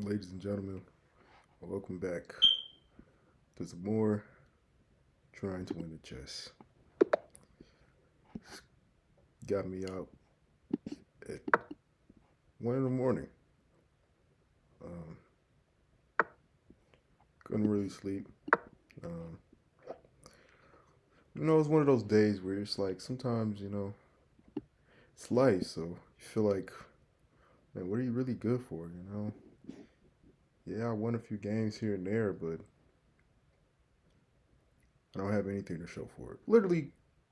Ladies and gentlemen, welcome back to some more Trying to Win the Chess. Got me out at 1 in the morning. Um, couldn't really sleep. Um, it's one of those days where it's like sometimes, it's life, so you feel like, man, what are you really good for? Yeah, I won a few games here and there, but I don't have anything to show for it. Literally,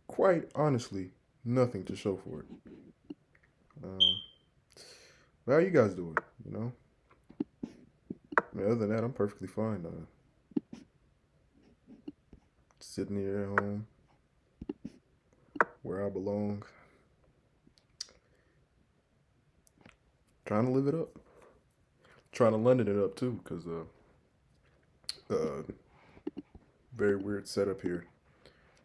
quite honestly, nothing to show for it. Um, but how you guys doing? You know, I mean, other than that, I'm perfectly fine. Sitting here at home where I belong, trying to live it up, trying to London it up too, because uh, very weird setup here.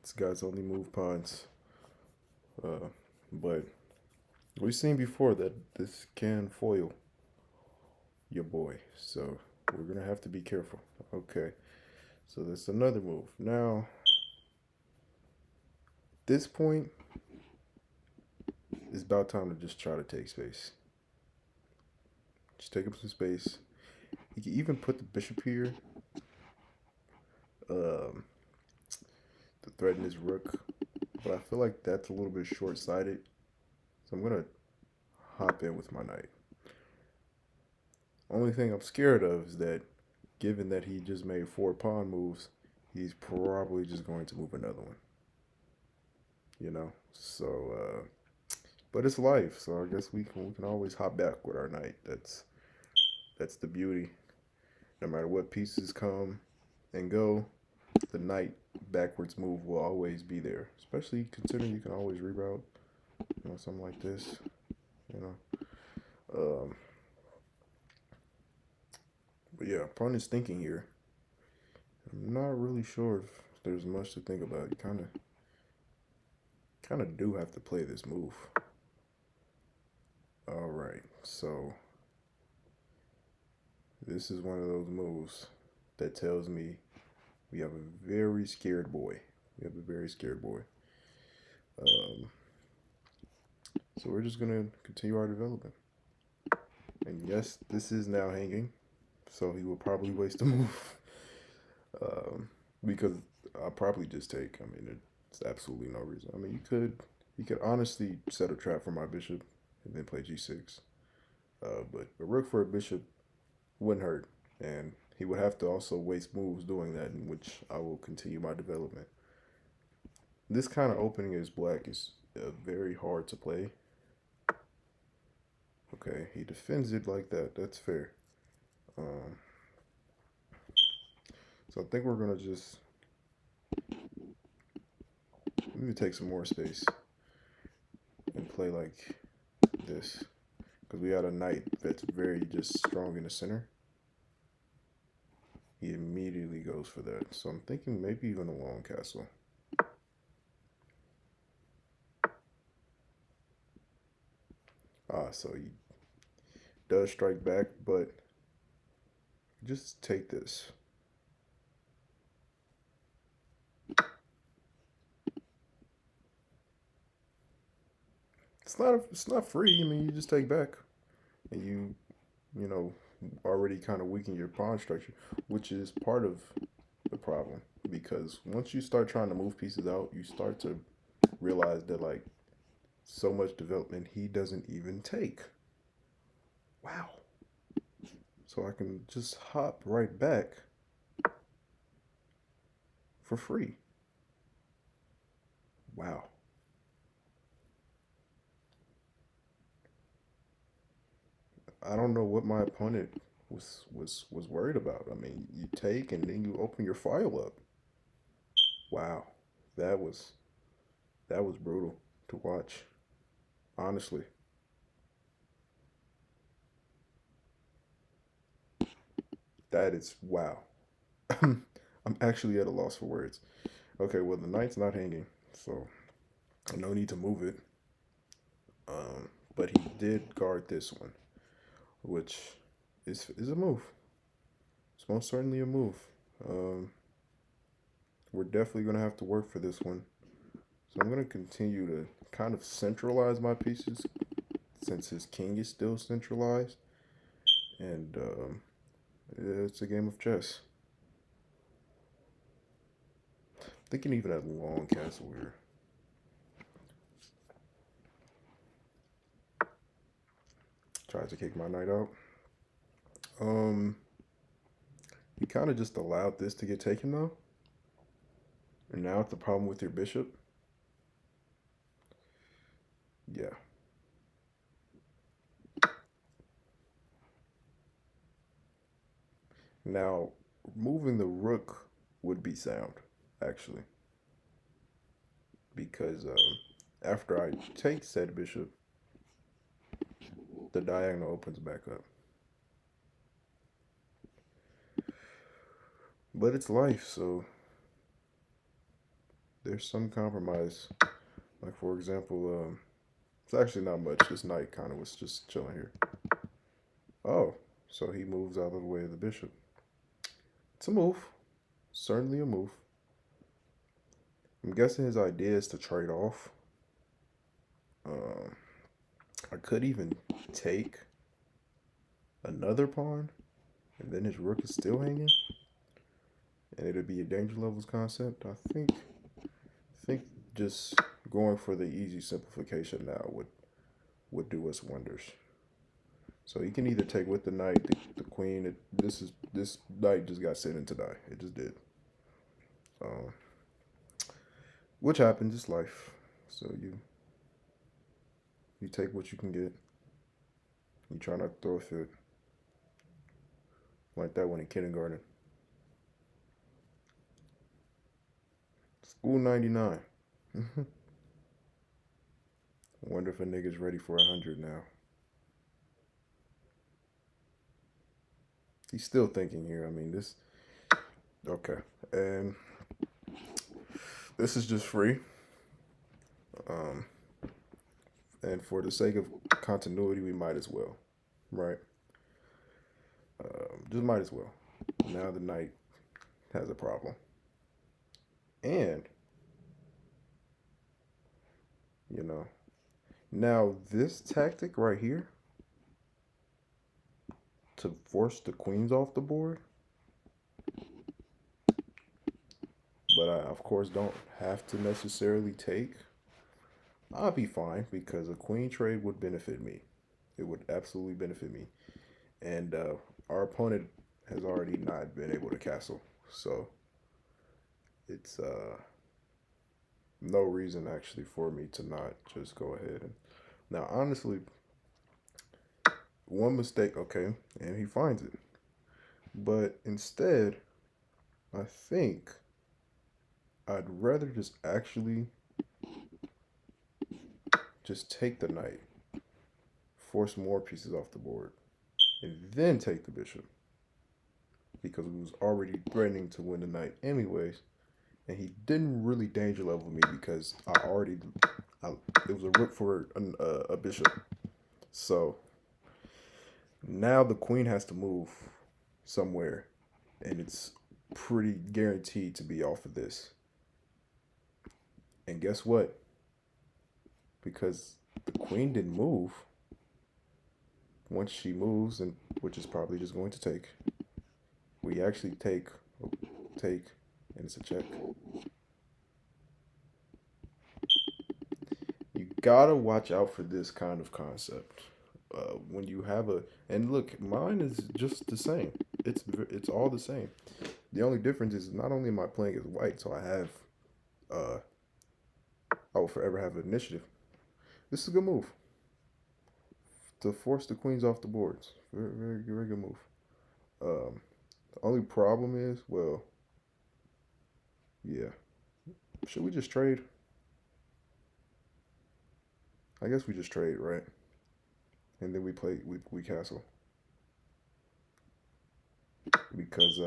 This guy's only move pawns, uh, but we've seen before that this can foil your boy, so we're gonna have to be careful. Okay, so that's another move. Now, this point, it's about time to just try to take space. Just take up some space. You can even put the bishop here um, to threaten his rook, but I feel like that's a little bit short sighted. So I'm gonna hop in with my knight. Only thing I'm scared of is that given that he just made 4 pawn moves, he's probably just going to move another one. So but it's life, so I guess we can always hop back with our knight. That's the beauty. No matter what pieces come and go, the knight backwards move will always be there. Especially considering you can always reroute, something like this. You know. Um, but yeah, opponent's thinking here. I'm not really sure if there's much to think about. You kind of do have to play this move. All right, so this is one of those moves that tells me we have a very scared boy. We have a very scared boy. Um, so we're just gonna continue our development. And yes, this is now hanging, so he will probably waste a move. Because I'll probably just take. I mean, it's absolutely no reason. I mean, you could honestly set a trap for my bishop and then play g6. But a rook for a bishop wouldn't hurt, and he would have to also waste moves doing that, in which I will continue my development. This kind of opening as black is very hard to play. Okay, he defends it like that. That's fair. Um, so I think we're gonna just maybe take some more space and play like this because we had a knight that's very just strong in the center. He immediately goes for that. So I'm thinking maybe even a long castle. So he does strike back, but just take this. It's not free. I mean, you just take back, and you know already kind of weaken your pawn structure, which is part of the problem because once you start trying to move pieces out, you start to realize that like so much development he doesn't even take. Wow. So I can just hop right back for free. Wow. I don't know what my opponent was worried about. I mean, you take and then you open your file up. Wow. That was that was brutal to watch. Honestly. That is wow. I'm actually at a loss for words. Okay, well the knight's not hanging, so no need to move it. But he did guard this one, which is a move. It's most certainly a move. Um, we're definitely gonna have to work for this one. So I'm gonna continue to kind of centralize my pieces since his king is still centralized, and it's a game of chess. Thinking even at long castle here. Tries to kick my knight out. Um, you kind of just allowed this to get taken though, and now it's the problem with your bishop. Yeah. Now, moving the rook would be sound, actually, because after I take said bishop, the diagonal opens back up. But it's life, so there's some compromise. Like, for example, it's actually not much. This knight kind of was just chilling here. Oh, so he moves out of the way of the bishop. It's a move. Certainly a move. I'm guessing his idea is to trade off. Um, I could even take another pawn, and then his rook is still hanging, and it'd be a danger levels concept. I think just going for the easy simplification now would do us wonders. So he can either take with the knight, the queen. This knight just got sent in to die. It just did. Um, which happens. It's life. So you take what you can get. You try not to throw a fit like that one in kindergarten. School 99. I wonder if a nigga's ready for 100 now. He's still thinking here. I mean, this. Okay. And this is just free. Um, and for the sake of continuity, we might as well. Right? Just might as well. Now the knight has a problem. And, you know, now this tactic right here to force the queens off the board, but I, of course, don't have to necessarily take. I'll be fine because a queen trade would benefit me. It would absolutely benefit me. And our opponent has already not been able to castle. So it's no reason actually for me to not just go ahead and now honestly one mistake, okay, and he finds it. But instead, I think I'd rather just actually just take the knight, force more pieces off the board, and then take the bishop. Because we was already threatening to win the knight anyways. And he didn't really danger level me because it was a rook for a bishop. So now the queen has to move somewhere, and it's pretty guaranteed to be off of this. And guess what? Because the queen didn't move, once she moves, and which is probably just going to take, we actually take, and it's a check. You gotta watch out for this kind of concept. When you have and look, mine is just the same. It's all the same. The only difference is not only am I playing as white, so uh, I will forever have an initiative. This is a good move to force the queens off the boards. Very, very, very good move. The only problem is, well, yeah. Should we just trade? I guess we just trade, right? And then we castle. Because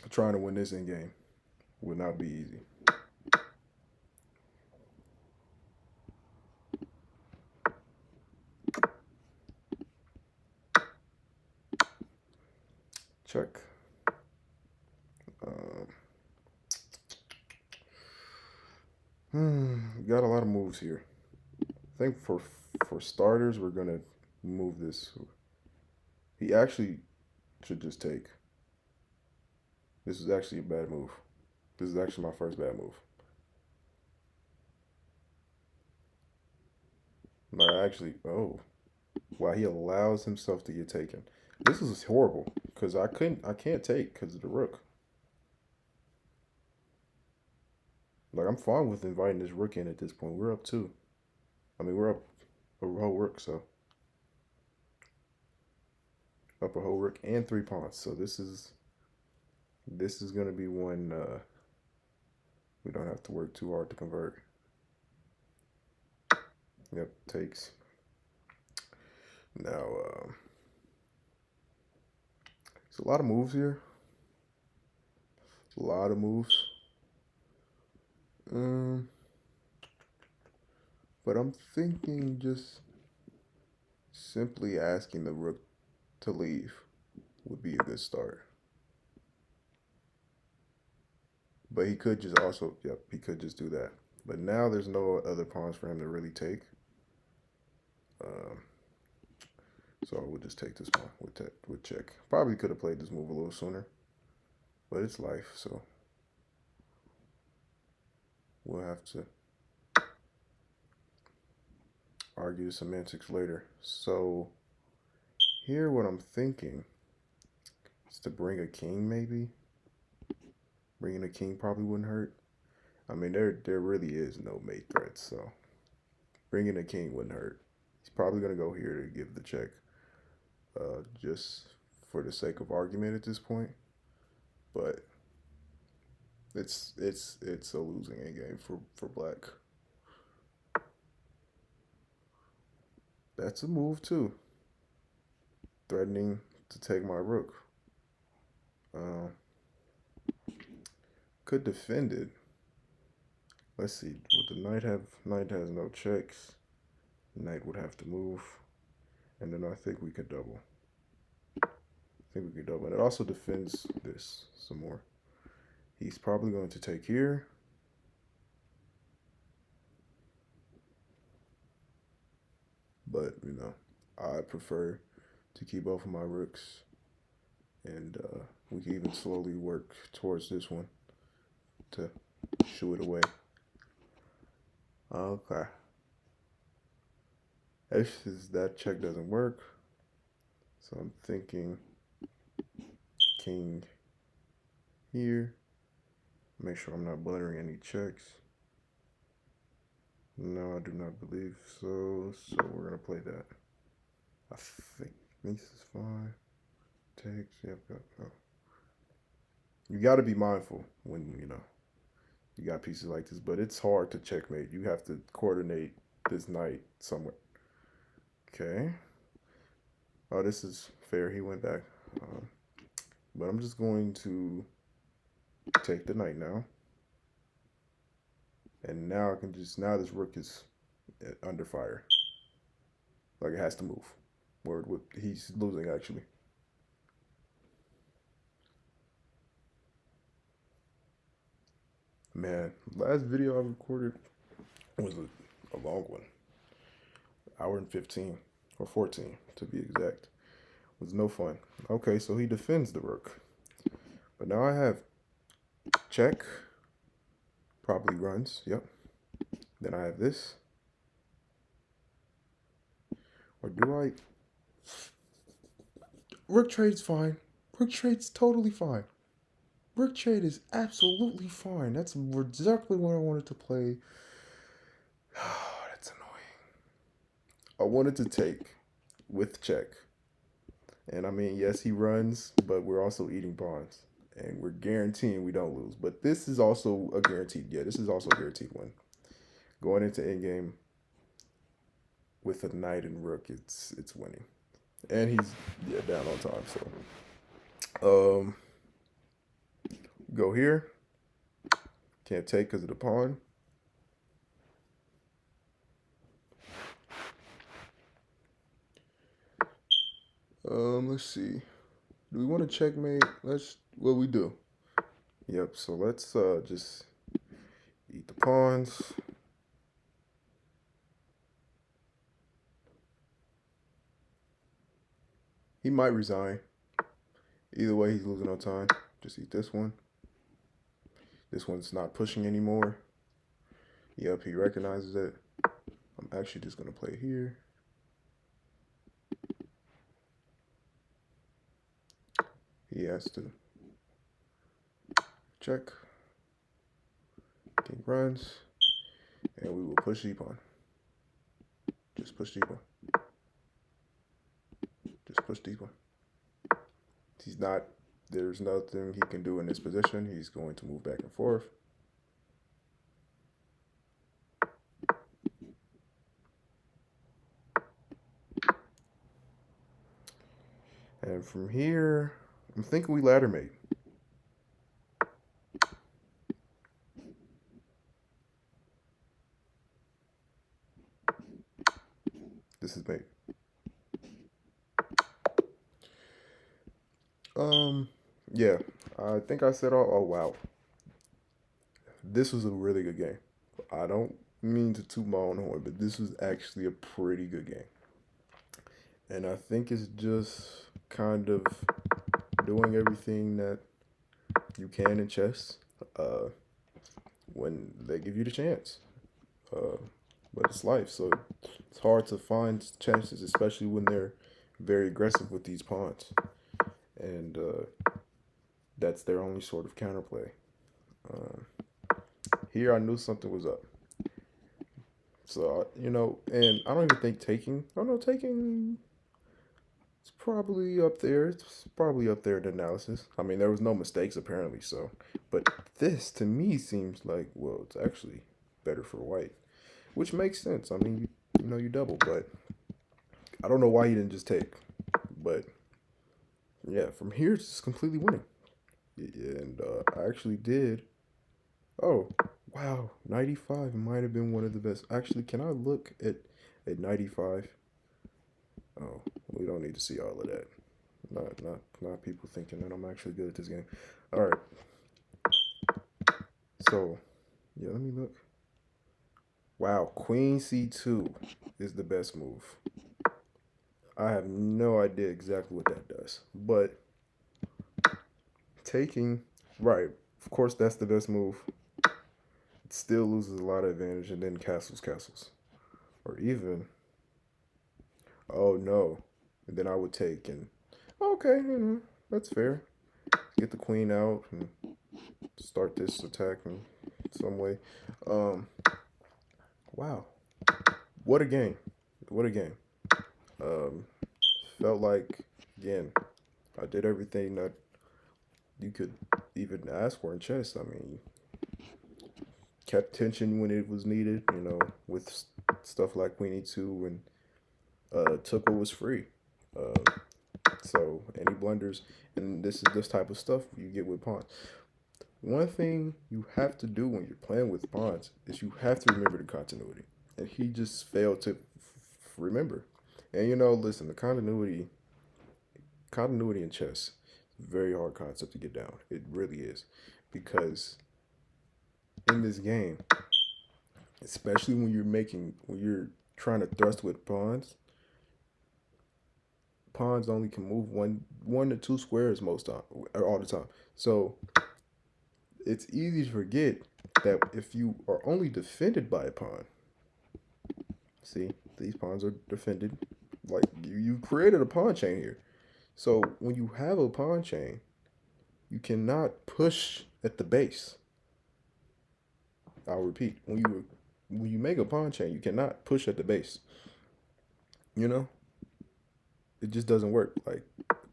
trying to win this in game would not be easy. check. Um, got a lot of moves here. I think for starters, we're gonna move this. He actually should just take. This is actually a bad move. This is actually my first bad move. No, actually, oh, wow, he allows himself to get taken. This is horrible because I can't take because of the rook. Like I'm fine with inviting this rook in at this point. We're up two. I mean, we're up a whole rook, so up a whole rook and three pawns. So this is gonna be one we don't have to work too hard to convert. Yep, takes. Now, there's a lot of moves here. A lot of moves. But I'm thinking just simply asking the rook to leave would be a good start. But he could just also, yep, he could just do that. But now there's no other pawns for him to really take. So we'll just take this pawn with check. Probably could have played this move a little sooner. But it's life, so we'll have to argue the semantics later. So here what I'm thinking is to bring a king maybe. Bringing a king probably wouldn't hurt. I mean, there really is no mate threats, so bringing a king wouldn't hurt. He's probably going to go here to give the check just for the sake of argument at this point. But it's a losing game for black. That's a move too. Threatening to take my rook. Could defend it. Let's see. Would the knight have? Knight has no checks. Knight would have to move, and then I think we could double. I think we could double, and it also defends this some more. He's probably going to take here. But, you know, I prefer to keep both of my rooks. And we can even slowly work towards this one to shoo it away. Okay. If that check doesn't work, so I'm thinking king here. Make sure I'm not blundering any checks. No, I do not believe so. So we're going to play that. I think this is fine. Takes, yep. You got to be mindful when, you know, you got pieces like this, but it's hard to checkmate. You have to coordinate this knight somewhere. Okay. Oh, this is fair. He went back. But I'm just going to take the knight now. And now I can just, now this rook is under fire. Like it has to move. Word, he's losing actually. Man, last video I recorded was a long one. Hour and 15 or 14 to be exact. It was no fun. Okay, so he defends the rook. But now I have check. Probably runs. Yep. Then I have this. Or do I? Rook trade's fine. Rook trade's totally fine. Rook trade is absolutely fine. That's exactly what I wanted to play. That's annoying. I wanted to take with check. And I mean, yes, he runs, but we're also eating pawns. And we're guaranteeing we don't lose. But this is also a guaranteed, yeah, this is also a guaranteed win. Going into endgame with a knight and rook, it's winning. And he's down on time, so go here. Can't take because of the pawn. Let's see. Do we want to checkmate? Well, we do. Yep, so let's just eat the pawns. He might resign. Either way, he's losing on time. Just eat this one. This one's not pushing anymore. Yep, he recognizes it. I'm actually just going to play here. He has to check. King runs. And we will push d-pawn. Just push d-pawn. Just push d-pawn. He's not, there's nothing he can do in this position. He's going to move back and forth. And from here, I'm thinking we ladder mate. This is mate. Yeah, I think I said all. Oh, wow. This was a really good game. I don't mean to toot my own horn, but this was actually a pretty good game. And I think it's just kind of doing everything that you can in chess when they give you the chance. But it's life, so it's hard to find chances, especially when they're very aggressive with these pawns. And that's their only sort of counterplay. Here I knew something was up. So, and I don't even think taking, I don't know, taking, it's probably up there. It's probably up there in the analysis. I mean, there was no mistakes apparently, so. But this, to me, seems like, well, it's actually better for white, which makes sense. I mean, you double, but I don't know why he didn't just take. But, yeah, from here, it's just completely winning. And I actually did. Oh, wow. 95 might have been one of the best. Actually, can I look at 95? Oh, we don't need to see all of that. Not people thinking that I'm actually good at this game. All right. So, yeah, let me look. Wow, Queen C2 is the best move. I have no idea exactly what that does, but taking, right, of course that's the best move. It still loses a lot of advantage, and then castles. Or even, oh no, and then I would take, and okay, that's fair. Get the queen out and start this attack in some way. Um, wow, what a game! What a game! Um, felt like again, I did everything that you could even ask for in chess. I mean, kept tension when it was needed. With stuff like Queen E2 and took what was free. Um, so any blunders, and this is this type of stuff you get with pawns. One thing you have to do when you're playing with pawns is you have to remember the continuity, and he just failed to remember. And listen, the continuity in chess is a very hard concept to get down. It really is, because in this game, especially when you're trying to thrust with pawns only can move one to two squares most time or all the time. So it's easy to forget that if you are only defended by a pawn, see, these pawns are defended. Like you created a pawn chain here. So when you have a pawn chain, you cannot push at the base. I'll repeat. When you make a pawn chain, you cannot push at the base. You know? It just doesn't work. Like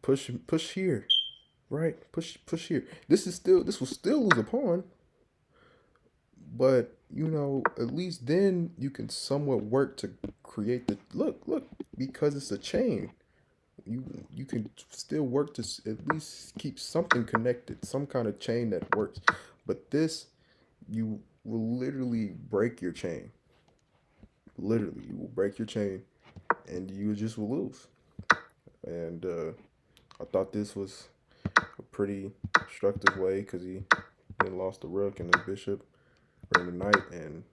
push here. Right? Push here. This will still lose a pawn, but at least then you can somewhat work to create the look, because it's a chain. You can still work to at least keep something connected, some kind of chain that works. But this, you will literally break your chain. Literally, you will break your chain, and you just will lose. And I thought this was a pretty constructive way because he then lost the rook and the bishop or the knight, and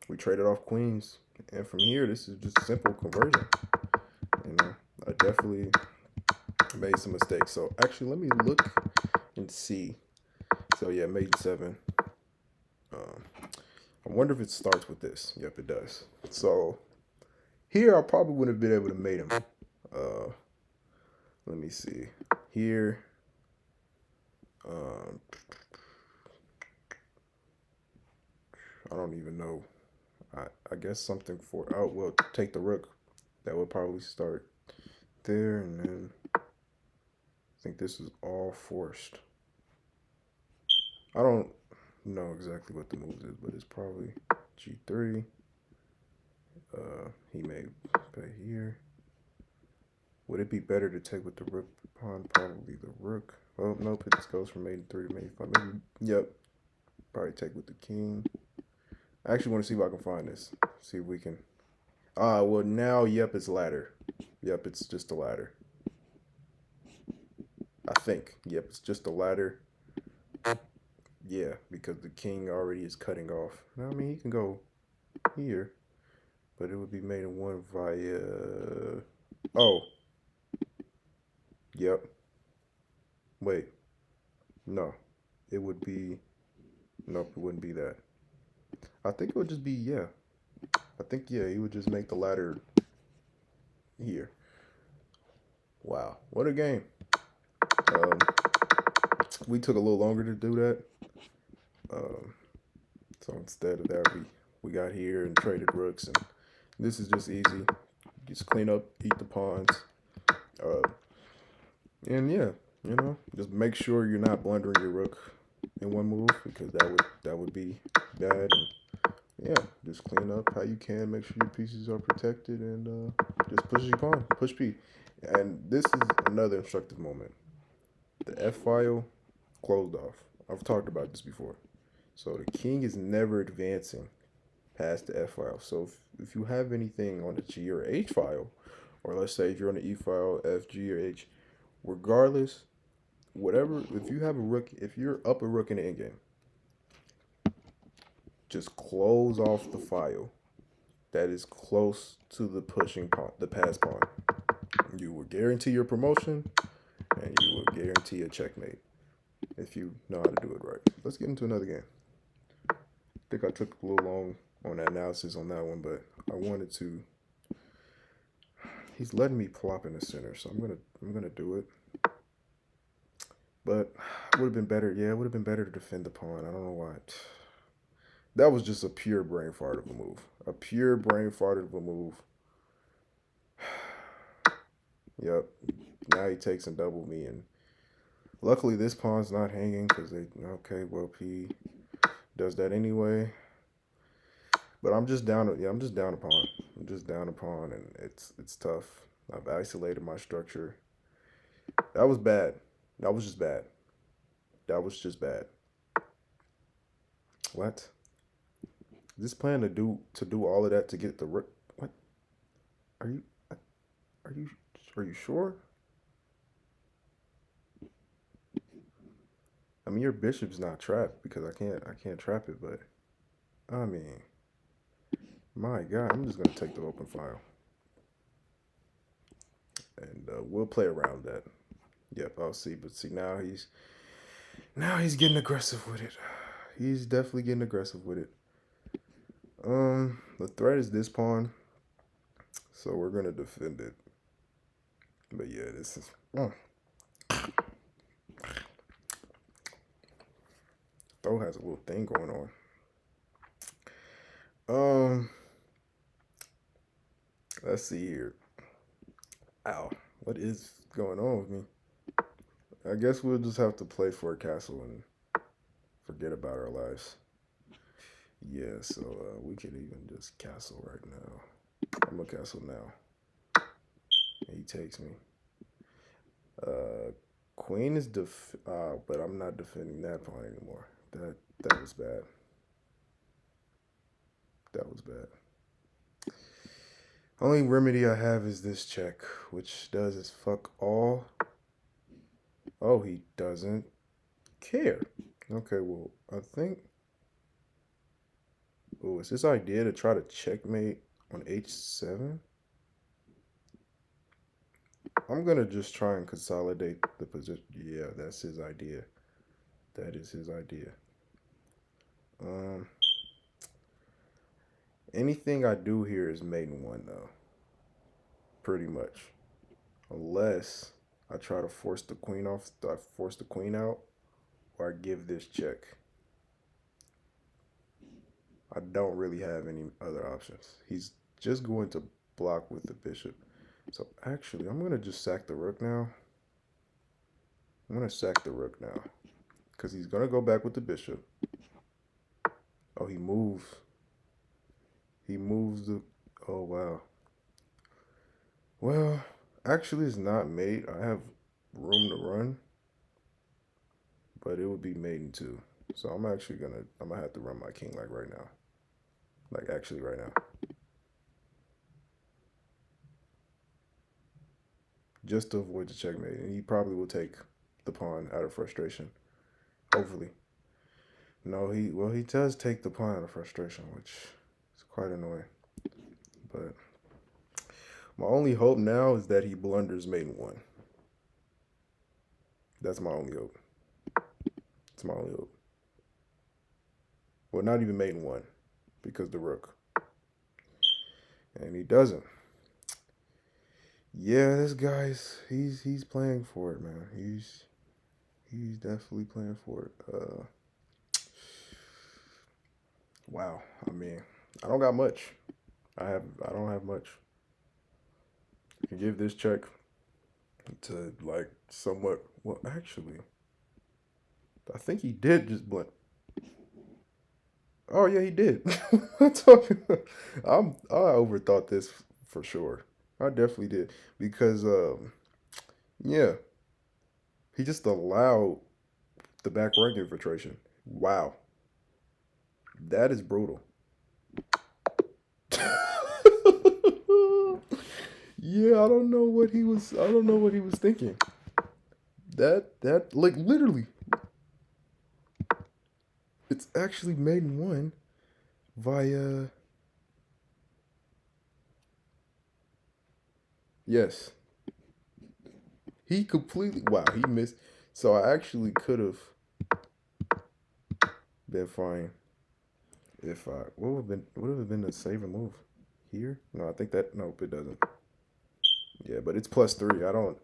we traded off queens. And from here, this is just simple conversion. You know, I definitely made some mistakes. So actually, let me look and see. So yeah, mate 7. Um, I wonder if it starts with this. Yep, it does. So here, I probably wouldn't have been able to mate him. Uh, let me see. Here, um, I don't even know. I guess something for oh well, take the rook. That would probably start there, and then I think this is all forced. I don't know exactly what the moves is, but it's probably G3. He may play here. Would it be better to take with the rook pawn? Probably the rook. Oh, nope, it just goes from mate 3 to mate 5. Maybe, yep, probably take with the king. I actually want to see if I can find this. See if we can. Well, now, yep, it's ladder. Yep, it's just a ladder. I think. Yep, it's just a ladder. Yeah, because the king already is cutting off. Now, I mean, he can go here, but it would be made in one via. Oh, yep. Wait, no, it would be. Nope, it wouldn't be that. I think it would just be yeah. I think yeah, he would just make the ladder here. Wow, what a game. Um, we took a little longer to do that. Um, so instead of that, we got here and traded rooks, and this is just easy. Just clean up, eat the pawns, uh, and yeah, just make sure you're not blundering your rook in one move because that would be bad. And yeah, just clean up how you can. Make sure your pieces are protected, and just push your pawn, push P. And this is another instructive moment. The F file closed off. I've talked about this before. So the king is never advancing past the F file. So if you have anything on the G or H file, or let's say if you're on the E file, F, G, or H, regardless, whatever, if you have a rook, if you're up a rook in the endgame, just close off the file that is close to the pushing pawn, the pass pawn. You will guarantee your promotion, and you will guarantee a checkmate if you know how to do it right. Let's get into another game. I think I took a little long on that analysis on that one, but I wanted to. He's letting me plop in the center, so I'm gonna do it. But it would have been better. Yeah, it would have been better to defend the pawn. I don't know why. That was just a pure brain fart of a move. A pure brain fart of a move. Yep. Now he takes and double me, and luckily this pawn's not hanging because they okay. Well, he does that anyway. But I'm just down. Yeah, I'm just down a pawn. I'm just down a pawn, and it's tough. I've isolated my structure. That was bad. That was just bad. That was just bad. What? This plan to do all of that to get the rook? What? Are you are you are you sure? I mean, your bishop's not trapped because I can't trap it, but I mean, my God, I'm just gonna take the open file and we'll play around that. Yep, I'll see. But see now he's getting aggressive with it. He's definitely getting aggressive with it. The threat is this pawn, so we're gonna defend it. But yeah, this is. Throw has a little thing going on. Um, let's see here. Ow, what is going on with me? I guess we'll just have to play for a castle and forget about our lives. Yeah, so we could even just castle right now. I'm a castle now. He takes me. Uh, Queen is but I'm not defending that pawn anymore. That was bad. That was bad. Only remedy I have is this check, which does is fuck all. Oh, he doesn't care. Okay, well, I think. Oh, is this idea to try to checkmate on h7? I'm gonna just try and consolidate the position. Yeah, that's his idea. That is his idea. Um, Anything I do here is mate in one though, pretty much. Unless I try to force the queen off, I force the queen out, or I give this check. I don't really have any other options. He's just going to block with the bishop. So actually, I'm gonna just sack the rook now. I'm gonna sack the rook now because he's gonna go back with the bishop. Oh, he moves. He moves the. Oh wow. Well, actually, it's not mate. I have room to run, but it would be mate in two. So I'm gonna have to run my king like right now. Like actually right now. Just to avoid the checkmate. And he probably will take the pawn out of frustration. Hopefully. No, he does take the pawn out of frustration, which is quite annoying. But my only hope now is that he blunders mate in one. That's my only hope. It's my only hope. Well, not even mate in one, because the rook. And he doesn't. Yeah, this guy's he's playing for it, man. He's definitely playing for it. Wow. I mean, I don't got much. I don't have much. I can give this check to like somewhat. Well, actually, I think he did just blunt. Oh yeah, he did. I'm talking. I overthought this for sure. I definitely did because yeah, he just allowed the back rank infiltration. Wow, that is brutal. Yeah, I don't know what he was. I don't know what he was thinking. That like literally, it's actually made in one via. Yes, he completely. Wow, he missed. So I actually could have been fine if I. What would have been? Would have been the saving move here? No, I think that. Nope, it doesn't. Yeah, but it's plus three. I don't.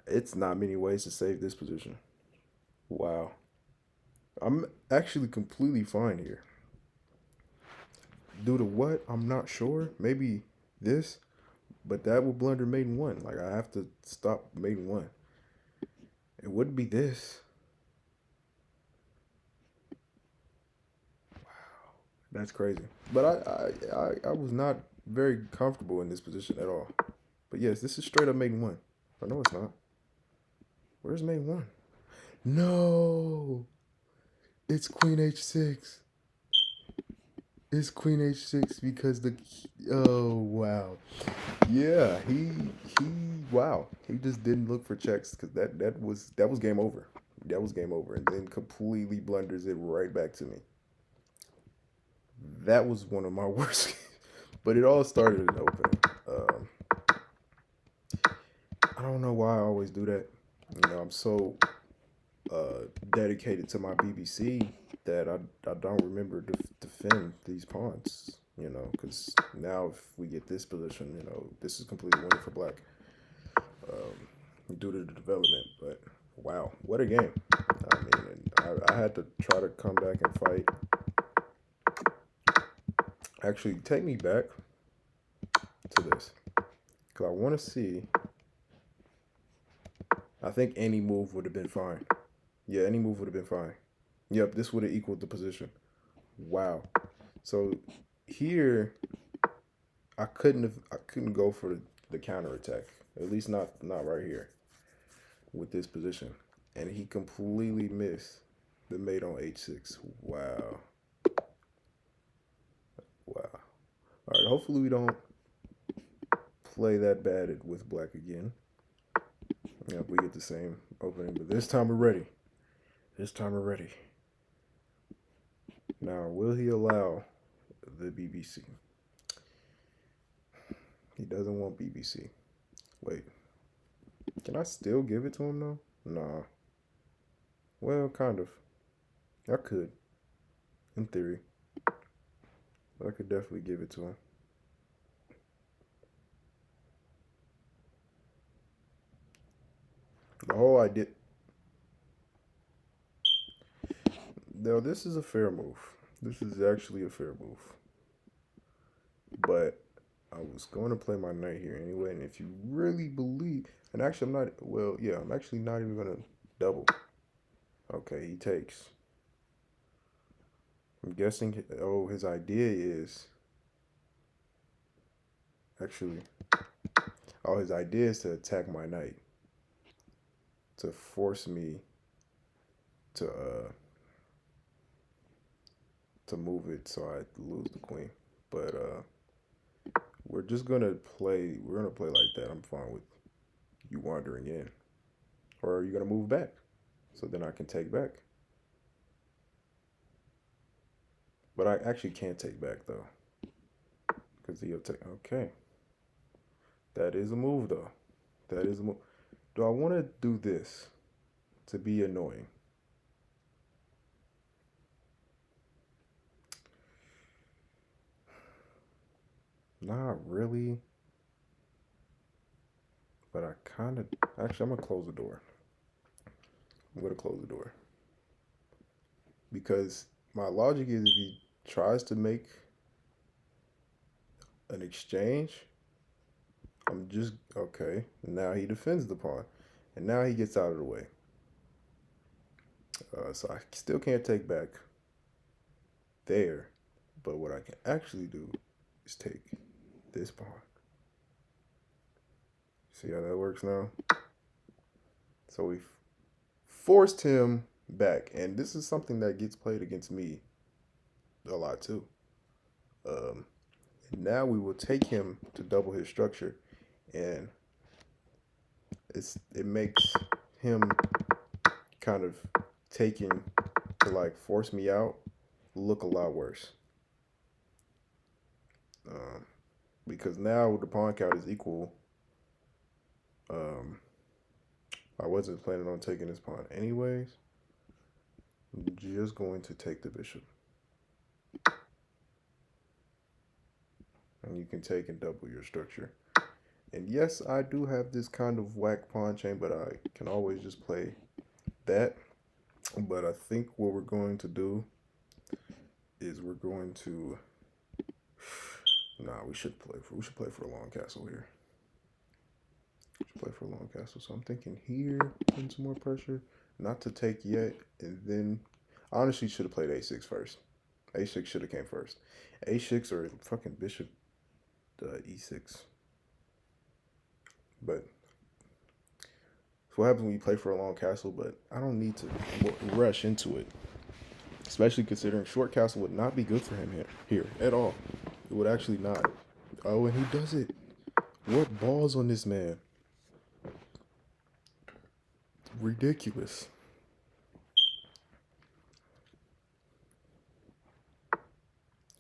It's not many ways to save this position. Wow, I'm actually completely fine here. Due to what? I'm not sure. Maybe this, but that will blunder mate in one. Like I have to stop mate in one. It wouldn't be this. That's crazy. But I was not very comfortable in this position at all. But yes, this is straight up mate in one. I know it's not. Where's mate in one? No, it's queen h6. It's queen h6 because the. Oh wow. Yeah, he wow. He just didn't look for checks because that was game over. That was game over, and then completely blunders it right back to me. That was one of my worst games. But it all started in the opening. I don't know why I always do that. You know, I'm so dedicated to my BBC that I don't remember to defend these pawns. You know, because now if we get this position, you know, this is completely winning for black due to the development. But wow, what a game! I mean, I had to try to come back and fight. Actually, take me back to this because I want to see. I think any move would have been fine. Yeah, any move would have been fine. Yep, this would have equaled the position. Wow. So here I couldn't go for the counter attack. At least not right here with this position. And he completely missed the mate on h6. Wow. Wow. All right, hopefully we don't play that bad with black again. Yeah, we get the same opening, but this time we're ready. This time we're ready. Now, will he allow the BBC? He doesn't want BBC. Wait, can I still give it to him though? Nah. Well, kind of. I could, in theory. I could definitely give it to him. The whole idea. Now, this is a fair move. This is actually a fair move. But I was going to play my knight here anyway, and if you really believe, and actually I'm not, well, yeah, I'm actually not even going to double. Okay, he takes. I'm guessing, oh, his idea is, actually, oh, his idea is to attack my knight, to force me to move it so I lose the queen. But we're gonna play like that. I'm fine with you wandering in. Or are you gonna move back? So then I can take back. But I actually can't take back though. Because he'll take, okay. That is a move though. That is a move. Do I want to do this to be annoying? Not really. But I kind of, actually, I'm gonna close the door. I'm gonna close the door. Because my logic is if he tries to make an exchange, I'm just, okay. Now he defends the pawn. And now he gets out of the way. So I still can't take back there. But what I can actually do is take this pawn. See how that works now? So we forced him back. And this is something that gets played against me a lot too. Um, Now we will take him to double his structure, and it makes him kind of taking to like force me out look a lot worse. Um, because now the pawn count is equal. Um, I wasn't planning on taking this pawn anyways. I'm just going to take the bishop. And you can take and double your structure. And yes, I do have this kind of whack pawn chain, but I can always just play that. But I think what we're going to do is we're going to, nah, we should play for a long castle here. We should play for a long castle. So I'm thinking here, putting some more pressure, not to take yet, and then I honestly should have played a6 first. A6 should have came first. A6 or fucking bishop e6. But it's what happens when you play for a long castle. But I don't need to rush into it, especially considering short castle would not be good for him here at all. It would actually not. Oh, and he does it. What balls on this man? Ridiculous.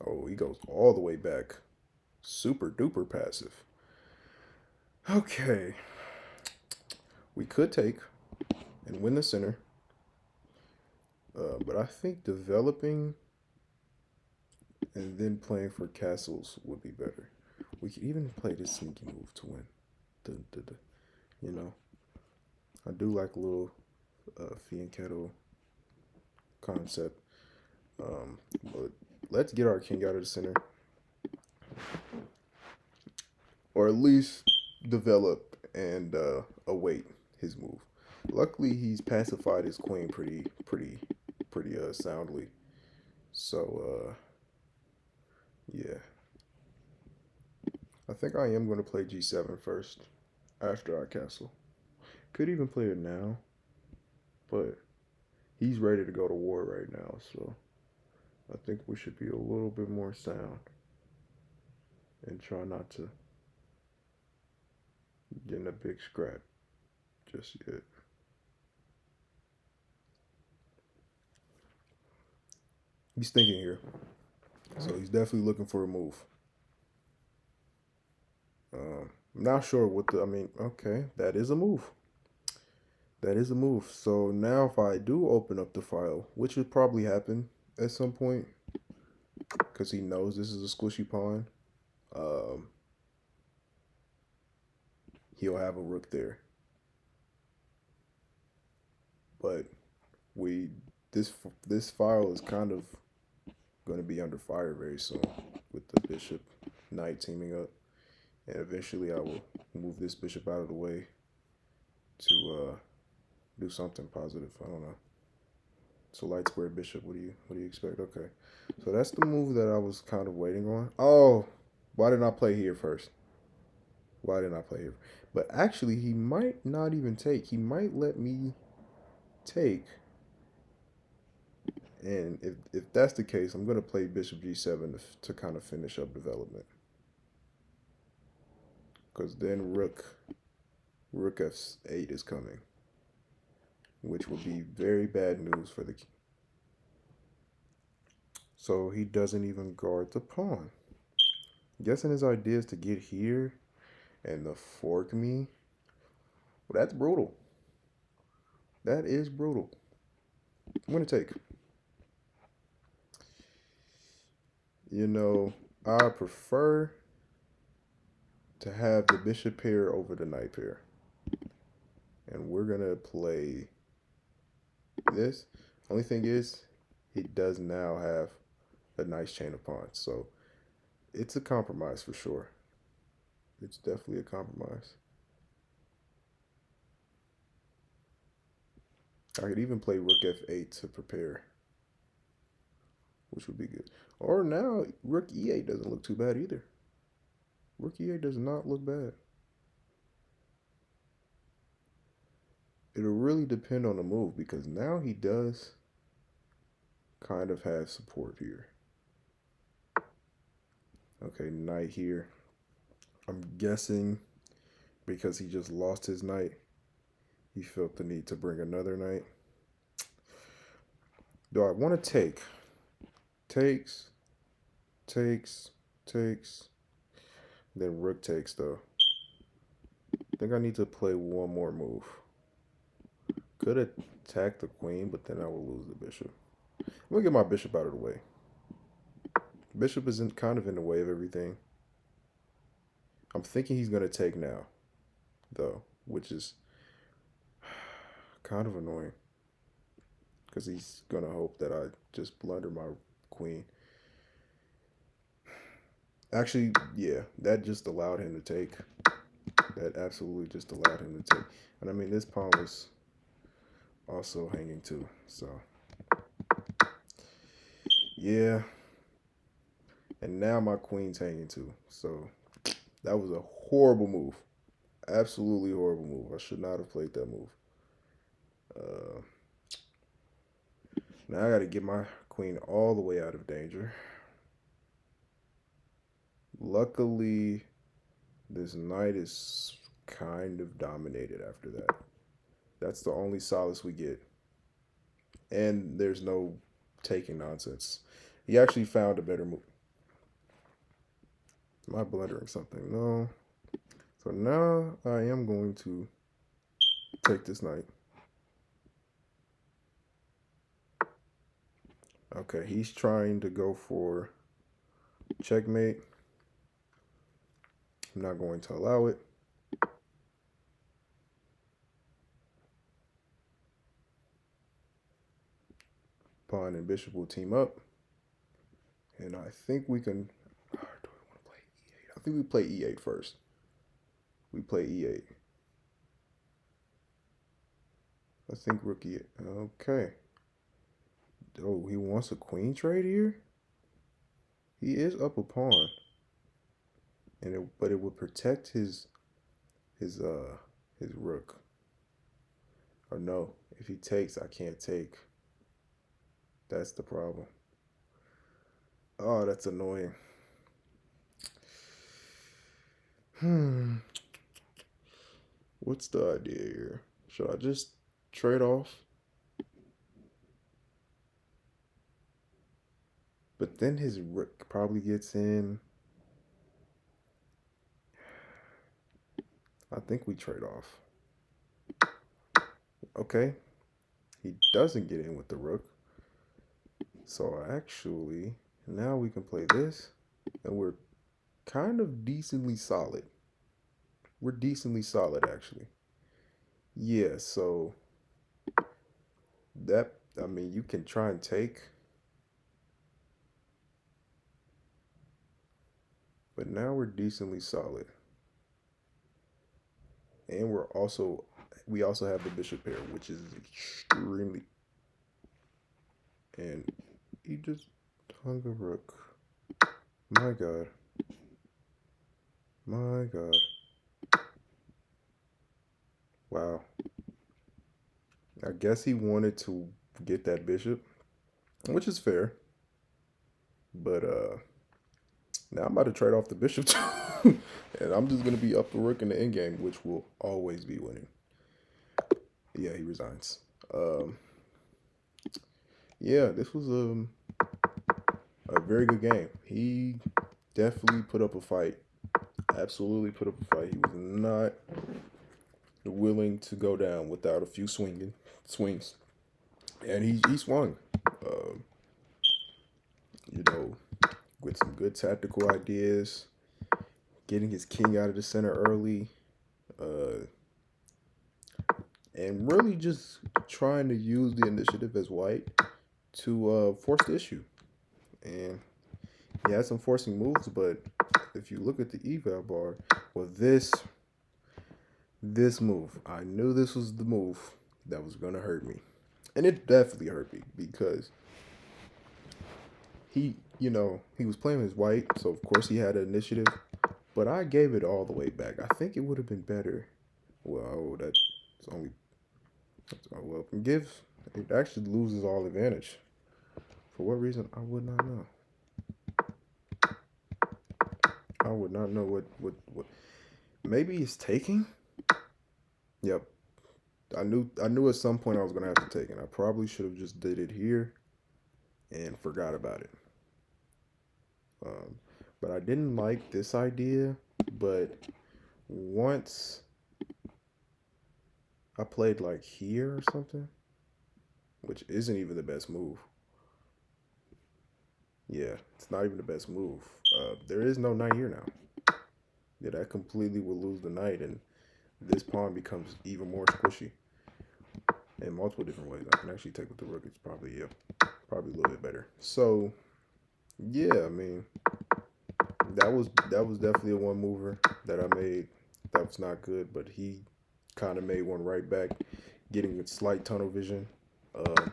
Oh, he goes all the way back. Super duper passive. Okay. We could take and win the center. But I think developing and then playing for castles would be better. We could even play this sneaky move to win. You know, I do like a little fianchetto concept. But let's get our king out of the center. Or at least develop and await his move. Luckily, he's pacified his queen pretty soundly. So yeah, I think I am going to play g7 first after our castle. Could even play it now, but he's ready to go to war right now. So I think we should be a little bit more sound and try not to get in a big scrap. just yet. He's thinking here. So he's definitely looking for a move. I'm not sure what the. I mean, okay, that is a move. That is a move. So now, if I do open up the file, which would probably happen at some point, because he knows this is a squishy pawn, um, he'll have a rook there. But we this this file is kind of going to be under fire very soon with the bishop knight teaming up, and eventually I will move this bishop out of the way to do something positive. I don't know. So light square bishop. What do you expect? Okay, so that's the move that I was kind of waiting on. Oh, why didn't I play here first? Why didn't I play here? But actually, he might not even take. He might let me take. And if that's the case, I'm going to play bishop g7 to kind of finish up development. Because then rook f8 is coming, which will be very bad news for the king. So he doesn't even guard the pawn. Guessing his idea is to get here and the fork me. Well, that's brutal. That is brutal. I'm going to take. You know, I prefer to have the bishop pair over the knight pair. And we're going to play this. Only thing is, he does now have a nice chain of pawns. So it's a compromise for sure. It's definitely a compromise. I could even play rook f8 to prepare, which would be good. Or now, rook e8 doesn't look too bad either. Rook e8 does not look bad. It'll really depend on the move because now he does kind of have support here. Okay, knight here. I'm guessing because he just lost his knight, he felt the need to bring another knight. Do I want to take? Takes. Then rook takes though. I think I need to play one more move. Could attack the queen, but then I will lose the bishop. I'm gonna get my bishop out of the way. Bishop is kind of in the way of everything. I'm thinking he's gonna take now, though, which is kind of annoying. Because he's gonna hope that I just blunder my queen. Actually, yeah, that just allowed him to take. That absolutely just allowed him to take. And I mean, this pawn was also hanging too. So, yeah. And now my queen's hanging too. So, that was a horrible move. Absolutely horrible move. I should not have played that move. Now I got to get my queen all the way out of danger. Luckily, this knight is kind of dominated after that. That's the only solace we get. And there's no taking nonsense. He actually found a better move. Am I blundering something? No. So now I am going to take this knight. Okay, he's trying to go for checkmate. I'm not going to allow it. Pawn and bishop will team up. And I think we can... Do we want to play e8? I think we play e8 first. We play e8. I think rook e8. Okay. Oh, he wants a queen trade here? He is up a pawn. But it would protect his rook. Or no, if he takes, I can't take. That's the problem. Oh, that's annoying. What's the idea here? Should I just trade off? But then his rook probably gets in. I think we trade off. Okay. He doesn't get in with the rook. So actually, now we can play this. And we're kind of decently solid. We're decently solid, actually. Yeah, so that, I mean, you can try and take. But now we're decently solid. And we also have the bishop pair, which is extremely. And he just hung a rook. My God. My God. Wow. I guess he wanted to get that bishop, which is fair. But now I'm about to trade off the bishop too. And I'm just gonna be up the rook in the endgame, which will always be winning. Yeah, he resigns. Um yeah, this was a very good game. He definitely put up a fight. Absolutely put up a fight. He was not willing to go down without a few swings, and he swung. Uh, you know, with some good tactical ideas, getting his king out of the center early, uh, and really just trying to use the initiative as white to force the issue. And he had some forcing moves, but if you look at the eval bar, well, this move, I knew this was the move that was gonna hurt me, and it definitely hurt me because he was playing his white, so of course he had an initiative, but I gave it all the way back. I think it would have been better. Well, that's only well, it actually loses all advantage. For what reason? I would not know. I would not know what. Maybe it's taking. Yep. I knew at some point I was gonna have to take it. I probably should have just did it here and forgot about it. Um, but I didn't like this idea. But once I played like here or something, which isn't even the best move. Yeah, it's not even the best move. There is no knight here now. Yeah, that completely will lose the knight, and this pawn becomes even more squishy in multiple different ways. I can actually take with the rook. It's probably probably a little bit better. So yeah, I mean that was definitely a one mover that I made. That was not good, but he kind of made one right back, getting a slight tunnel vision. Um,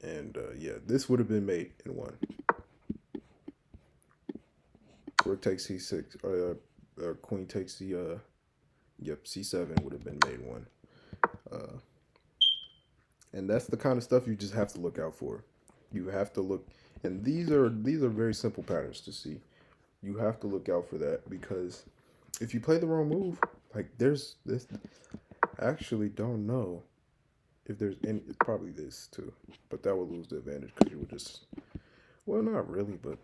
and yeah, this would have been made in one. Rook takes c6. Queen takes the yep, c7 would have been made one. Uh, and that's the kind of stuff you just have to look out for. You have to look, and these are very simple patterns to see. You have to look out for that because if you play the wrong move, like there's this. I actually don't know if there's any. It's probably this too, but that would lose the advantage because you would just. Well, not really, but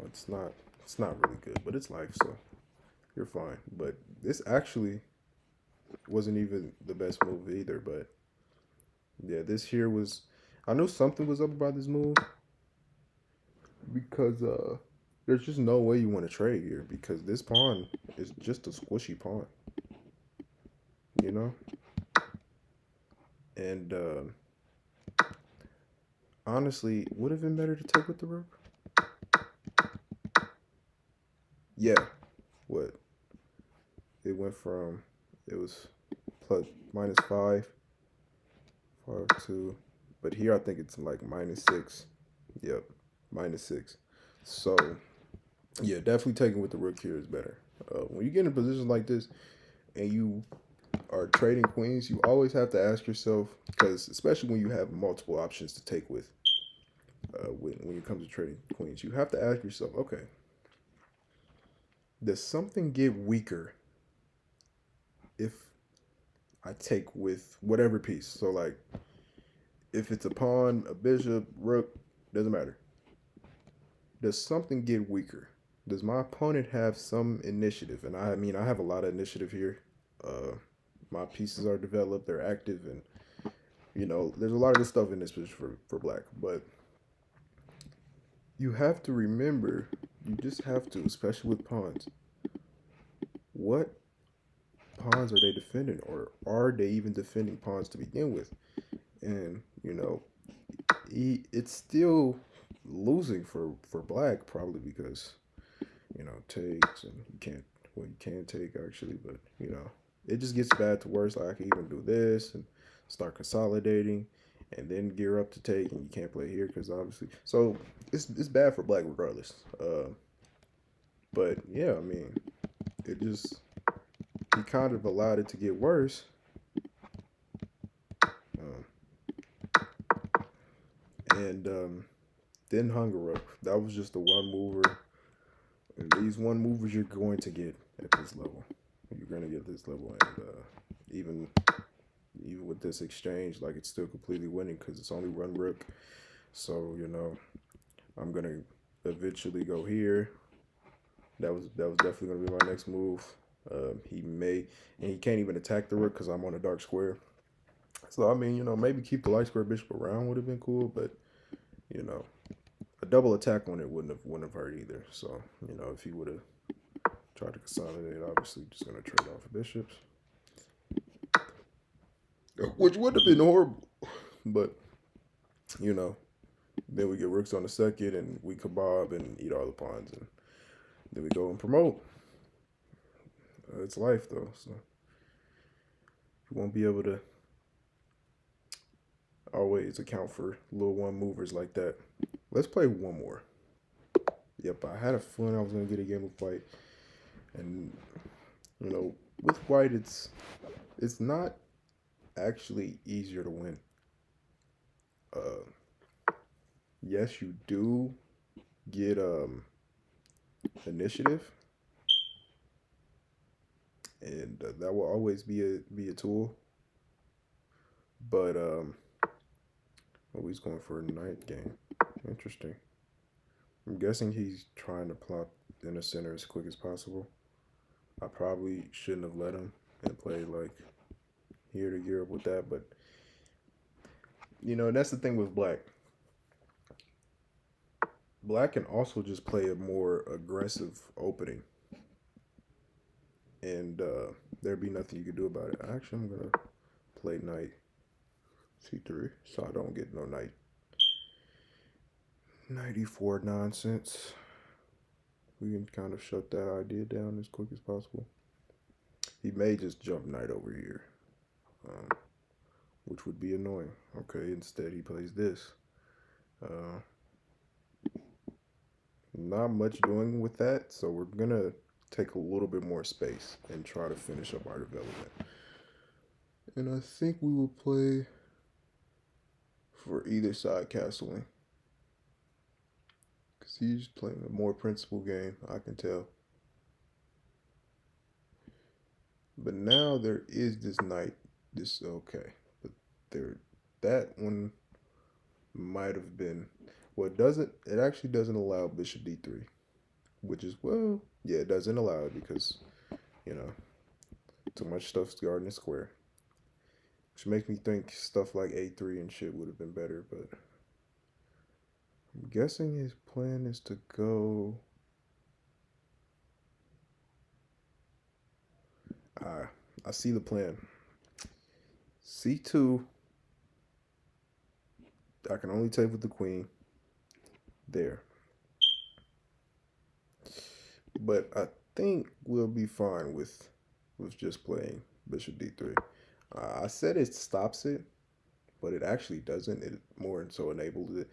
it's not. It's not really good, but it's life, so you're fine. But this actually wasn't even the best move either. But yeah, this here was. I knew something was up about this move because there's just no way you want to trade here because this pawn is just a squishy pawn, you know. And honestly, would have been better to take with the rook. Yeah, what it went from, it was plus minus 5, 5 2, but here I think it's like -6. Yep, -6. So yeah, definitely taking with the rook here is better. When you get in a position like this and you are trading queens, you always have to ask yourself, because especially when you have multiple options to take with, when it comes to trading queens, you have to ask yourself, okay, does something get weaker if I take with whatever piece. So like if it's a pawn, a bishop, rook, doesn't matter. Does something get weaker? Does my opponent have some initiative? And I mean, I have a lot of initiative here. Uh, my pieces are developed, they're active, and there's a lot of good stuff in this position for black. But you have to remember, you just have to, especially with pawns, what pawns are they defending, or are they even defending pawns to begin with? And it's still losing for black probably because takes and you can't. Well, you can take actually, but it just gets bad to worse. Like I can even do this and start consolidating, and then gear up to take, and you can't play here because obviously. So it's bad for black regardless. But yeah, I mean, it just he kind of allowed it to get worse. Um, and then Hunger Up. That was just the one mover. And these one movers you're going to get at this level. You're going to get this level, and even with this exchange, like it's still completely winning because it's only one rook. So I'm gonna eventually go here. That was definitely gonna be my next move. He may, and he can't even attack the rook because I'm on a dark square. So I mean, maybe keep the light square bishop around would have been cool, but you know, a double attack on it wouldn't have hurt either. So if he would have tried to consolidate, obviously just gonna trade off bishops, which would have been horrible. But you know, then we get rooks on the second, and we kebab and eat all the pawns, and then we go and promote. It's life though, so you won't be able to always account for little one movers like that. Let's play one more. Yep, I had a feeling I was gonna get a game of white, and with white, it's not actually easier to win. Uh, yes, you do get initiative, and that will always be a tool. But oh, he's going for a night game. Interesting. I'm guessing he's trying to plot in the center as quick as possible. I probably shouldn't have let him and played like here to gear up with that, but that's the thing with black. Black can also just play a more aggressive opening, and there'd be nothing you could do about it. Actually, I'm gonna play knight c3 so I don't get no knight 94 nonsense. We can kind of shut that idea down as quick as possible. He may just jump knight over here, which would be annoying. Okay, instead he plays this. Uh, not much doing with that, so we're gonna take a little bit more space and try to finish up our development. And I think we will play for either side castling. Because he's playing a more principled game, I can tell. But now there is this knight. Okay. But that one might have been. Well, it actually doesn't allow bishop d3. Which is, well, yeah, it doesn't allow it because, you know, too much stuff's guarding the square. Which makes me think stuff like a3 and shit would have been better, but I'm guessing his plan is to go. I see the plan. c2. I can only take with the queen. There. But I think we'll be fine with just playing bishop d3. I said it stops it, but it actually doesn't. It more so enables it.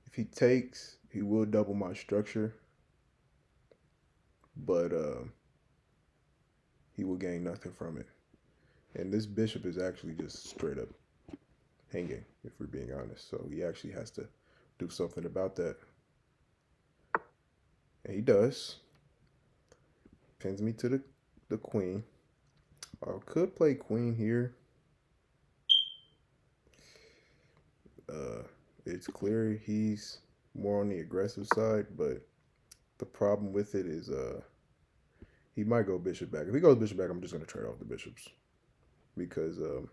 If he takes, he will double my structure, but he will gain nothing from it. And this bishop is actually just straight up hanging, if we're being honest. So he actually has to do something about that. And he does. Pins me to the queen. I could play queen here. It's clear he's more on the aggressive side, but the problem with it is he might go bishop back. If he goes bishop back, I'm just gonna trade off the bishops because the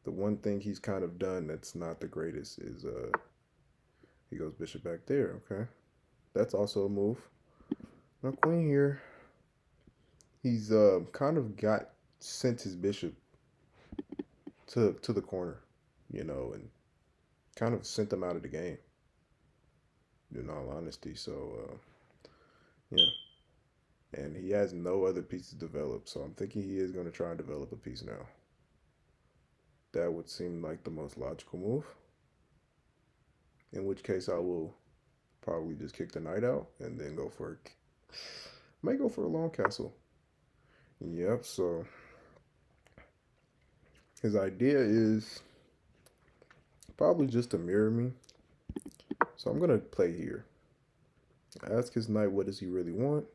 one thing he's kind of done that's not the greatest is he goes bishop back there. Okay, that's also a move. Now queen here. He's kind of got sent his bishop to the corner, and kind of sent them out of the game. In all honesty, so yeah, and he has no other pieces developed. So I'm thinking he is going to try and develop a piece now. That would seem like the most logical move. In which case, I will probably just kick the knight out and then might go for a long castle. Yep. So his idea is probably just to mirror me. So I'm gonna play here. Ask his knight what does he really want.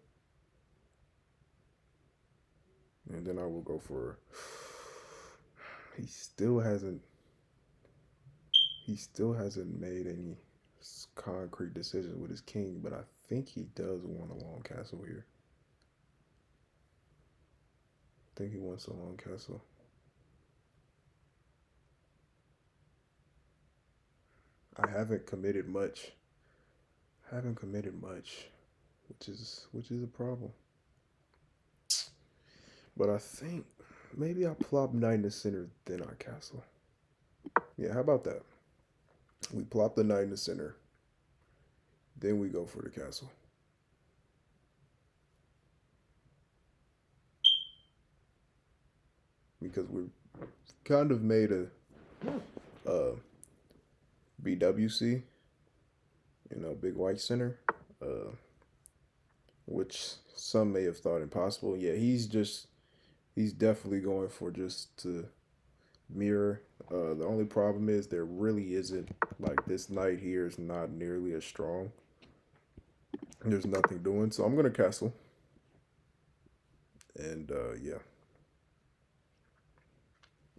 And then I will go for he still hasn't made any concrete decisions with his king, but I think he does want a long castle here. I think he wants a long castle. I haven't committed much. Which is a problem. But I think maybe I plop knight in the center, then I castle. Yeah, how about that? We plop the knight in the center, then we go for the castle. Because we've kind of made a BWC, big white center, which some may have thought impossible. Yeah, he's definitely going for just to mirror. The only problem is there really isn't, like, this knight here is not nearly as strong. There's nothing doing, so I'm gonna castle. And yeah,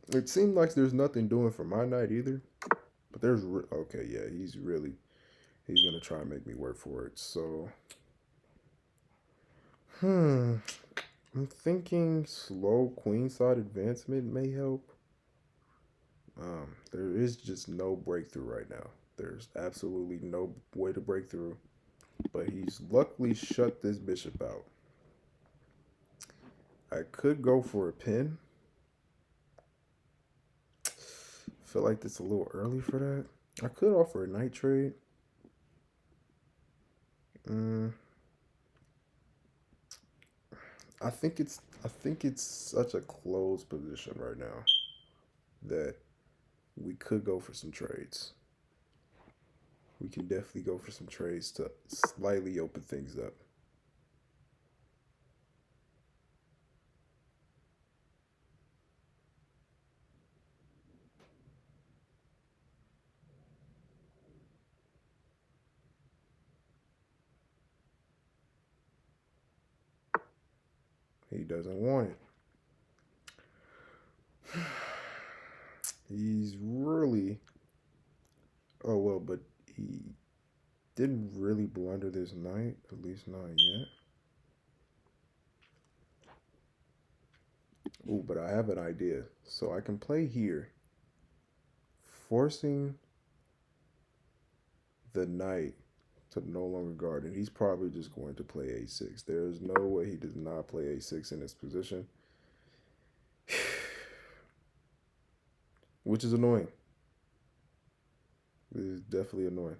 it seemed like there's nothing doing for my knight either. But okay, yeah, he's gonna try and make me work for it. So, I'm thinking slow queenside advancement may help. There is just no breakthrough right now. There's absolutely no way to break through. But he's luckily shut this bishop out. I could go for a pin. I feel like it's a little early for that. I could offer a knight trade. I think it's such a close position right now that we could go for some trades. We can definitely go for some trades to slightly open things up. He doesn't want it. He's really. Oh, well, but he didn't really blunder this knight, at least not yet. Oh, but I have an idea. So I can play here, forcing the knight to no longer guard, and he's probably just going to play a6. There's no way he does not play a6 in this position, which is annoying. This is definitely annoying.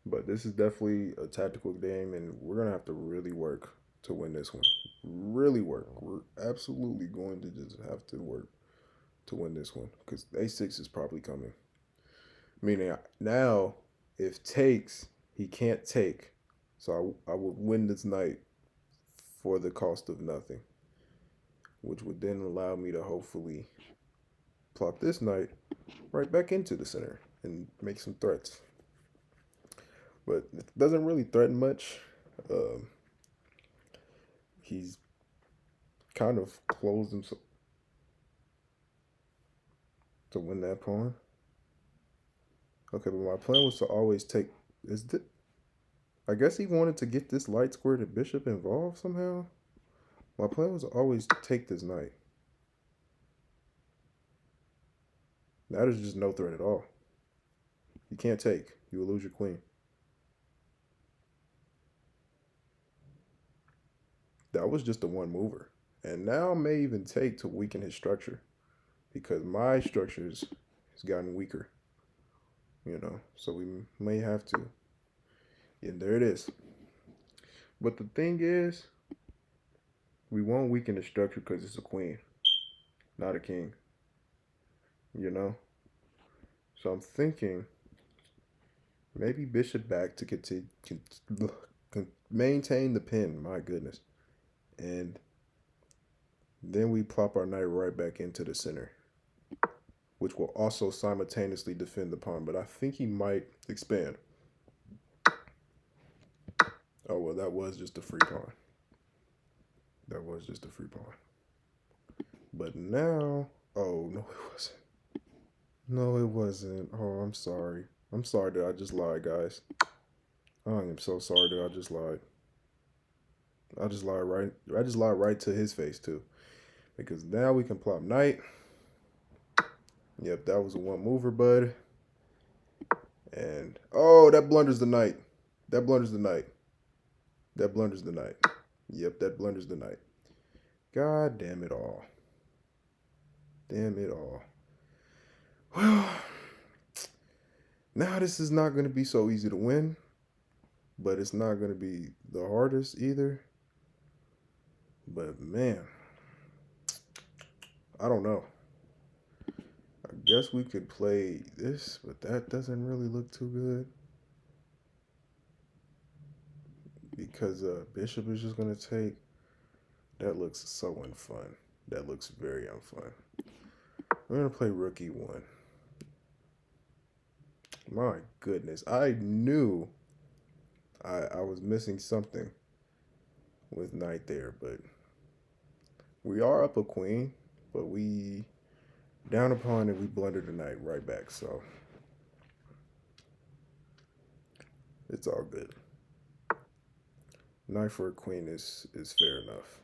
But this is definitely a tactical game, and we're going to have to really work to win this one. Really work. We're absolutely going to just have to work to win this one because a6 is probably coming. Meaning now, if takes, he can't take. So I would win this knight for the cost of nothing, which would then allow me to hopefully plop this knight right back into the center and make some threats. but it doesn't really threaten much. Um, he's kind of closed himself to win that pawn. Okay, but my plan was to always take. Is this, I guess he wanted to get this light square to bishop involved somehow. My plan was to always take this knight. Now there's just no threat at all. You can't take. You will lose your queen. That was just a one mover. And now I may even take to weaken his structure because my structures has gotten weaker. So we may have to. And there it is. But the thing is, we won't weaken the structure because it's a queen, not a king. You know? So I'm thinking maybe bishop back to continue, maintain the pin. My goodness. And then we plop our knight right back into the center, which will also simultaneously defend the pawn. But I think he might expand. Oh, well, that was just a free pawn. That was just a free pawn. But now, oh, no, it wasn't. No, it wasn't. Oh, I'm sorry. I'm sorry that I just lied, guys. I am so sorry that I just lied. I just lied right to his face, too. Because now we can plop knight. Yep, that was a one mover, bud. And, oh, that blunders the knight. That blunders the knight. That blunders the knight. Yep, that blunders the knight. God damn it all. Damn it all. Well, now this is not going to be so easy to win, but it's not going to be the hardest either. But man, I don't know. I guess we could play this, but that doesn't really look too good. Because bishop is just going to take. That looks so unfun. That looks very unfun. We're going to play rook e1. My goodness. I knew I was missing something with knight there, but we are up a queen, but we down a pawn and we blunder the knight right back, so it's all good. Knight for a queen is fair enough.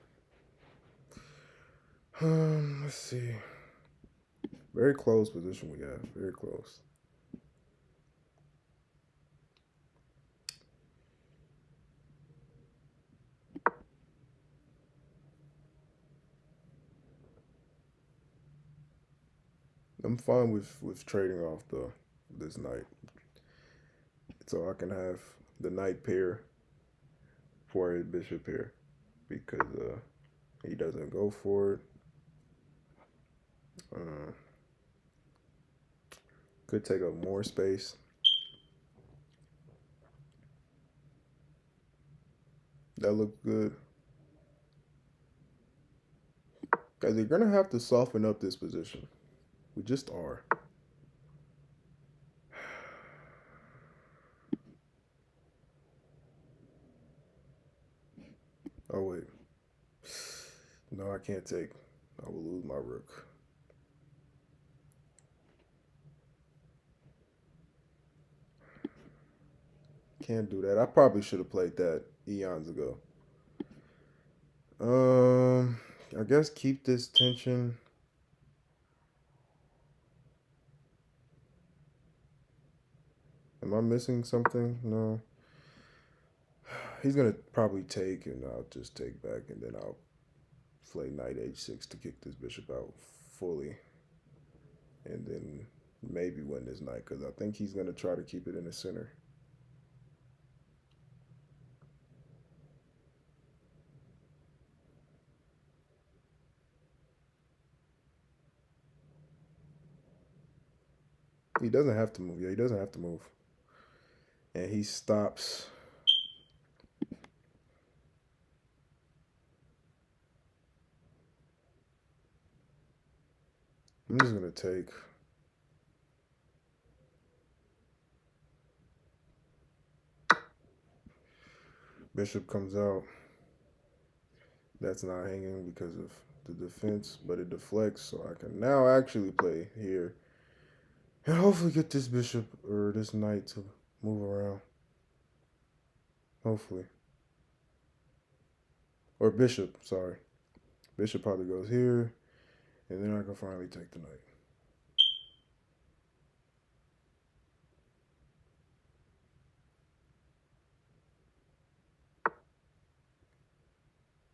Let's see. Very close position we have. Very close. I'm fine with trading off this knight, so I can have the knight pair for a bishop pair because he doesn't go for it. Could take up more space. That looks good. Guys, you're gonna have to soften up this position. We just are. Oh wait. No, I can't take. I will lose my rook. Can't do that. I probably should have played that eons ago. I guess keep this tension. Am I missing something? No. He's gonna probably take, and I'll just take back, and then I'll play knight h6 to kick this bishop out fully, and then maybe win this knight because I think he's gonna try to keep it in the center. He doesn't have to move. Yeah, he doesn't have to move. And he stops. I'm just going to take. Bishop comes out. That's not hanging because of the defense, but it deflects, so I can now actually play here and hopefully get this bishop or this knight to move around. Hopefully. Or bishop, sorry. Bishop probably goes here, and then I can finally take the knight.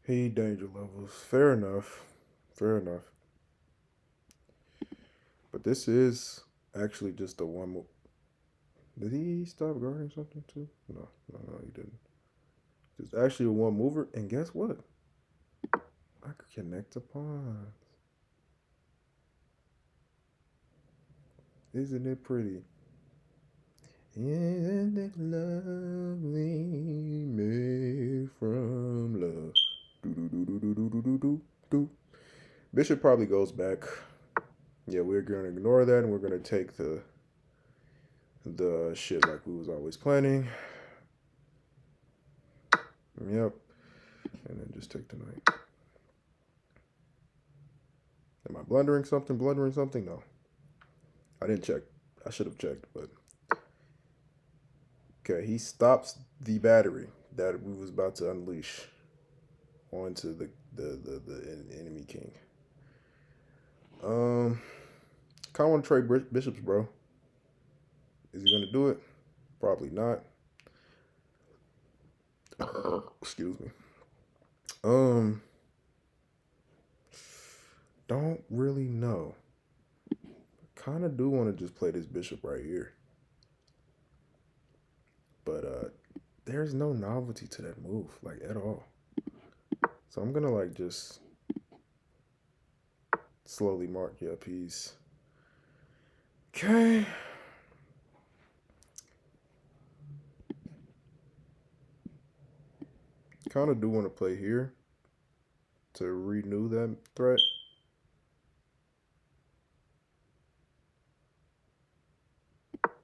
He danger levels. Fair enough. Fair enough. But this is actually just a one move. Did he stop guarding something too? No, he didn't. It's actually a one mover, and guess what? I could connect the pawns. Isn't it pretty? Isn't it lovely, made from love? Do do do do do do do do do. Bishop probably goes back. Yeah, we're gonna ignore that, and we're gonna take the shit like we was always planning. Yep. And then just take the knight. Am I blundering something? Blundering something? No. I didn't check. I should have checked, but okay. He stops the battery that we was about to unleash onto the enemy king. Kind of want to trade bishops, bro. Is he gonna do it? Probably not. Excuse me. Don't really know. Kind of do want to just play this bishop right here, but there's no novelty to that move, like at all. So I'm gonna like just slowly mark your piece. Okay. Kind of do want to play here to renew that threat.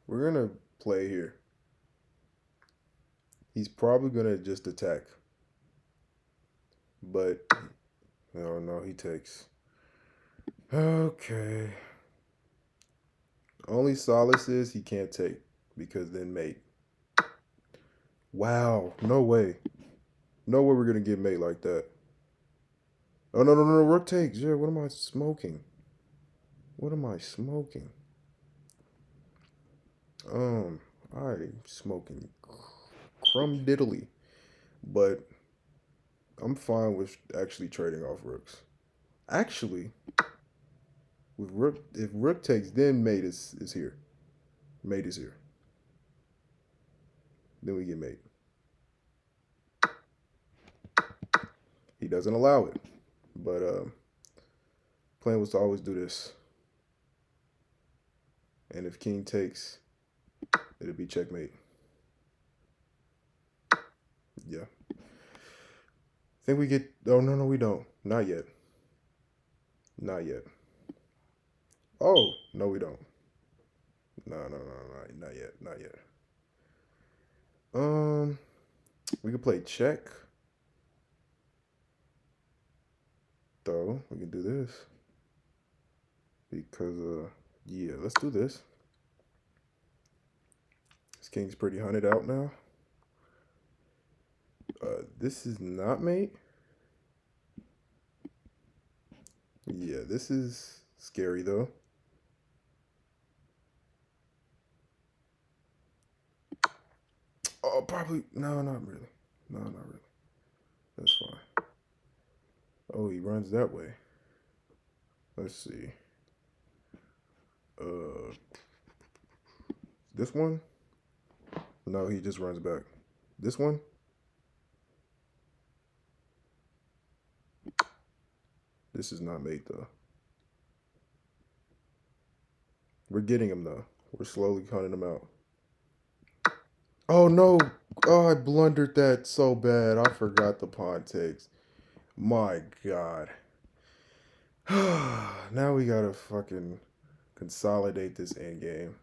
We're gonna play here. He's probably gonna just attack, but no, he takes. Okay. Only solace is he can't take because then mate. Wow, no way. No way we're gonna get mate like that. Oh no, rook takes. Yeah, what am I smoking? What am I smoking? I'm smoking crumb diddly. But I'm fine with actually trading off rooks. Actually, with rook, if rook takes, then mate is here. Mate is here. Then we get mate. He doesn't allow it, but plan was to always do this. And if king takes, it'll be checkmate. Yeah. Think we get? Oh no, we don't. Not yet. Not yet. Oh no, we don't. No, not yet. Not yet. We can play check. Though we can do this because yeah, let's do this. This king's pretty hunted out now. This is not mate. Yeah, this is scary though. Oh, probably no, not really. No, not really. That's fine. Oh, he runs that way. Let's see. This one? No, he just runs back. This one? This is not mate though. We're getting him though. We're slowly cutting him out. Oh no! Oh, I blundered that so bad. I forgot the pawn takes. My God. Now we gotta fucking consolidate this end game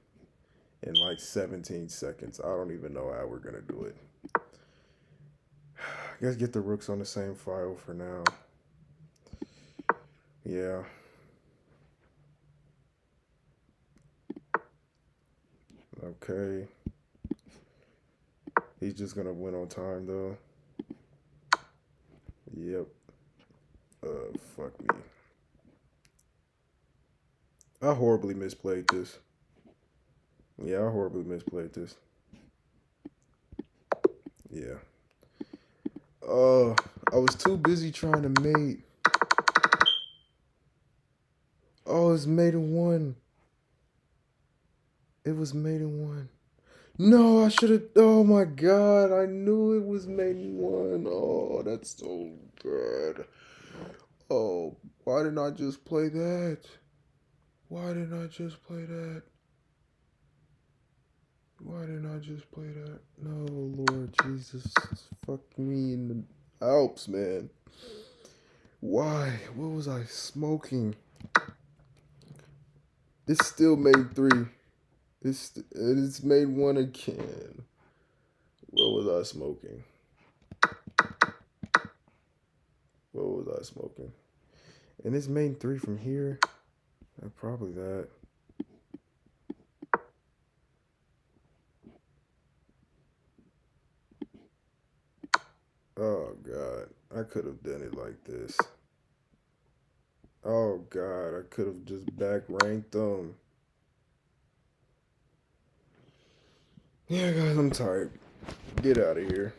in like 17 seconds. I don't even know how we're gonna do it. guess get the rooks on the same file for now. Yeah. Okay. He's just gonna win on time though. Yep. Fuck me. I horribly misplayed this. Yeah, I horribly misplayed this. Yeah. I was too busy trying to mate. Oh, it's made in one. It was made in one. No, I should have. Oh my god, I knew it was made in one. Oh, that's so good. Oh, why didn't I just play that? Why didn't I just play that? Why didn't I just play that? No, Lord Jesus. Fuck me in the Alps, man. Why? What was I smoking? It's still made three. It's made one again. What was I smoking? What was I smoking? And it's made three from here. Probably that. Oh god, I could have done it like this. Oh god, I could have just back ranked them. Yeah, guys, I'm tired. Get out of here.